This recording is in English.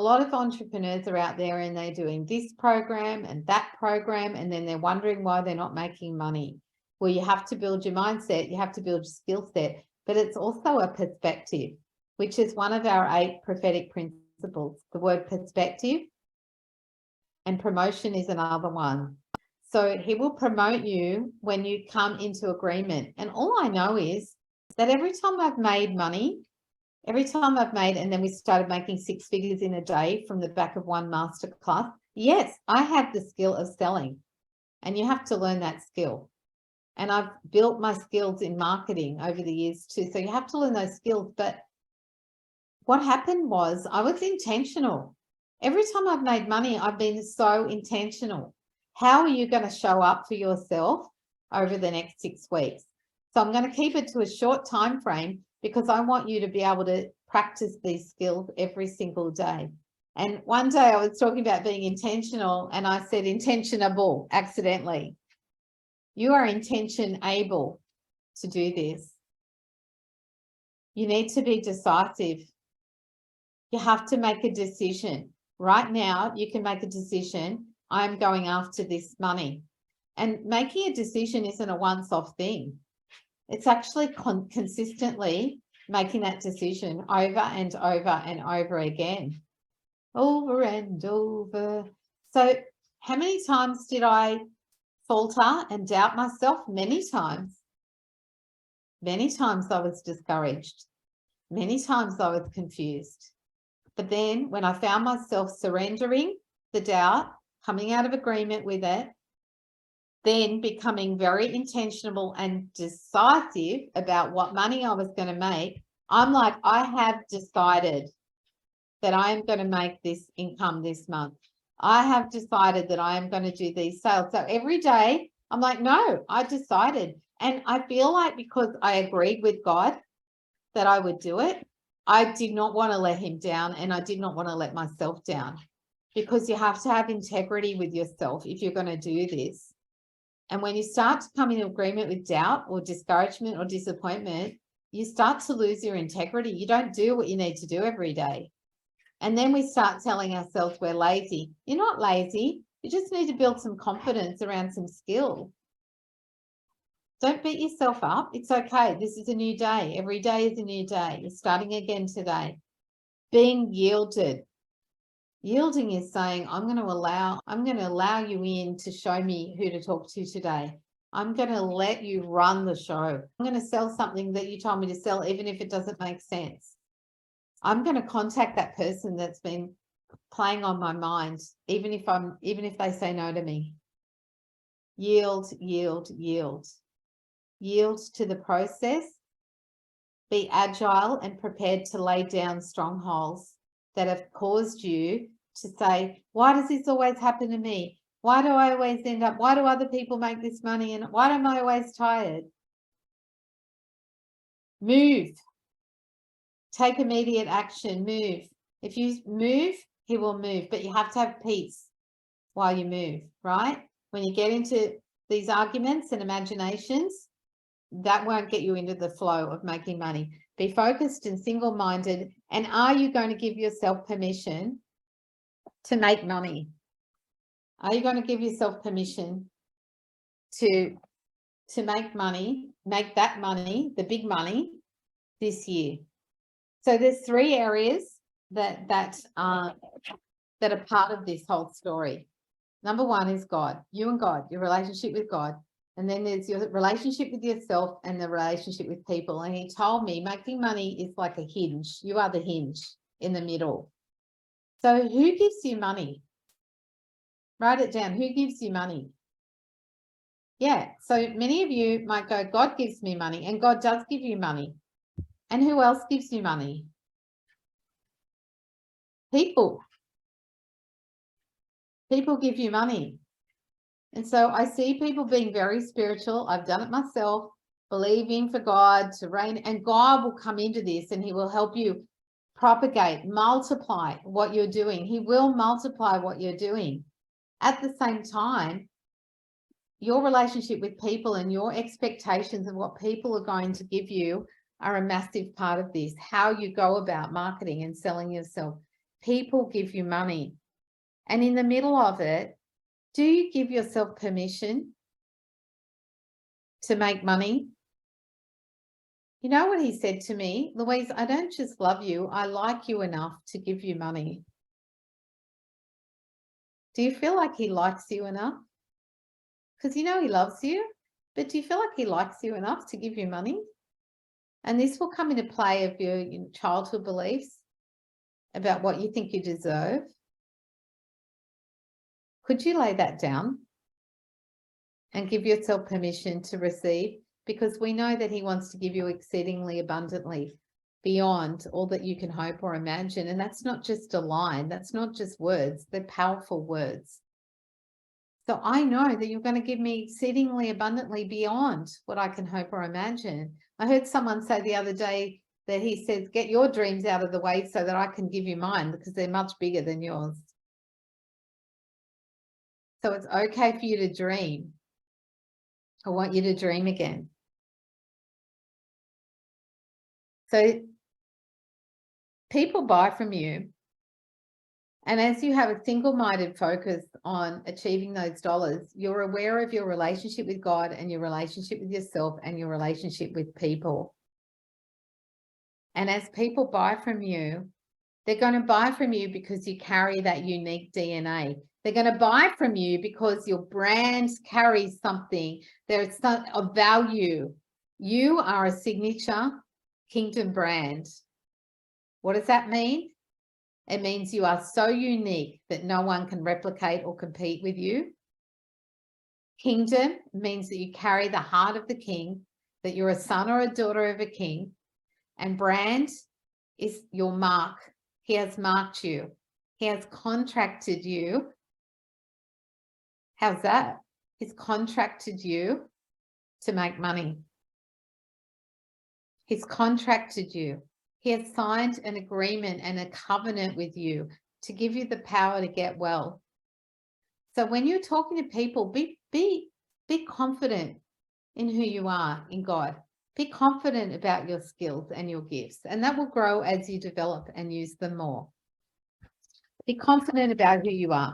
lot of entrepreneurs are out there and they're doing this program and that program, and then they're wondering why they're not making money. Well, you have to build your mindset, you have to build your skill set, but it's also a perspective, which is one of our 8 prophetic principles. The word perspective, and promotion is another one. So he will promote you when you come into agreement. And all I know is that every time I've made money, and then we started making 6 figures in a day from the back of one masterclass. Yes, I have the skill of selling, and you have to learn that skill. And I've built my skills in marketing over the years too. So you have to learn those skills. But what happened was I was intentional. Every time I've made money, I've been so intentional. How are you going to show up for yourself over the next 6 weeks? So I'm going to keep it to a short time frame, because I want you to be able to practice these skills every single day. And one day I was talking about being intentional, and I said intentionable accidentally. You are intention-able to do this. You need to be decisive. You have to make a decision. Right now, you can make a decision. I'm going after this money. And making a decision isn't a once-off thing. It's actually consistently making that decision over and over and over again. Over and over. So how many times did I falter and doubt myself? Many times. Many times I was discouraged. Many times I was confused. But then when I found myself surrendering the doubt, coming out of agreement with it, then becoming very intentional and decisive about what money I was going to make, I'm like, I have decided that I am going to make this income this month. I have decided that I am going to do these sales. So every day I'm like, no, I decided. And I feel like because I agreed with God that I would do it, I did not want to let him down, and I did not want to let myself down, because you have to have integrity with yourself if you're going to do this. And when you start to come into agreement with doubt or discouragement or disappointment, you start to lose your integrity. You don't do what you need to do every day. And then we start telling ourselves we're lazy. You're not lazy. You just need to build some confidence around some skills. Don't beat yourself up. It's okay. This is a new day. Every day is a new day. You're starting again today. Being yielded. Yielding is saying, I'm going to allow you in to show me who to talk to today. I'm going to let you run the show. I'm going to sell something that you told me to sell, even if it doesn't make sense. I'm going to contact that person that's been playing on my mind, even if they say no to me. Yield, yield, yield. Yield to the process. Be agile and prepared to lay down strongholds that have caused you to say, why does this always happen to me? Why do I always end up? Why do other people make this money? And why am I always tired? Move. Take immediate action. Move. If you move, he will move, but you have to have peace while you move, right? When you get into these arguments and imaginations, that won't get you into the flow of making money. Be focused and single-minded. And are you going to give yourself permission to make money? Are you going to give yourself permission to make money, make that money, the big money, this year? So there's 3 areas that are part of this whole story. Number 1 is God, you and God, your relationship with God. And then there's your relationship with yourself and the relationship with people. And he told me making money is like a hinge. You are the hinge in the middle. So who gives you money? Write it down. Who gives you money? Yeah. So many of you might go, God gives me money, and God does give you money. And who else gives you money? People. People give you money. And so I see people being very spiritual. I've done it myself, believing for God to reign, and God will come into this and he will help you propagate, multiply what you're doing. He will multiply what you're doing. At the same time, your relationship with people and your expectations of what people are going to give you are a massive part of this. How you go about marketing and selling yourself. people give you money. And in the middle of it, do you give yourself permission to make money? You know what he said to me? Louise, I don't just love you, I like you enough to give you money. Do you feel like he likes you enough? Because you know he loves you, but do you feel like he likes you enough to give you money? And this will come into play of your childhood beliefs about what you think you deserve. Could you lay that down and give yourself permission to receive? Because we know that he wants to give you exceedingly abundantly beyond all that you can hope or imagine. And that's not just a line. That's not just words. They're powerful words. So I know that you're going to give me exceedingly abundantly beyond what I can hope or imagine. I heard someone say the other day that he says, get your dreams out of the way so that I can give you mine, because they're much bigger than yours. So it's okay for you to dream. I want you to dream again. So people buy from you. And as you have a single-minded focus on achieving those dollars, you're aware of your relationship with God and your relationship with yourself and your relationship with people. And as people buy from you, they're going to buy from you because you carry that unique DNA. They're going to buy from you because your brand carries something. There's some of value. You are a signature kingdom brand. What does that mean? It means you are so unique that no one can replicate or compete with you. Kingdom means that you carry the heart of the king, that you're a son or a daughter of a king. And brand is your mark. He has marked you. He has contracted you. How's that? He's contracted you to make money. He's contracted you. He has signed an agreement and a covenant with you to give you the power to get well. So when you're talking to people, be confident in who you are in God. Be confident about your skills and your gifts, and that will grow as you develop and use them more. Be confident about who you are.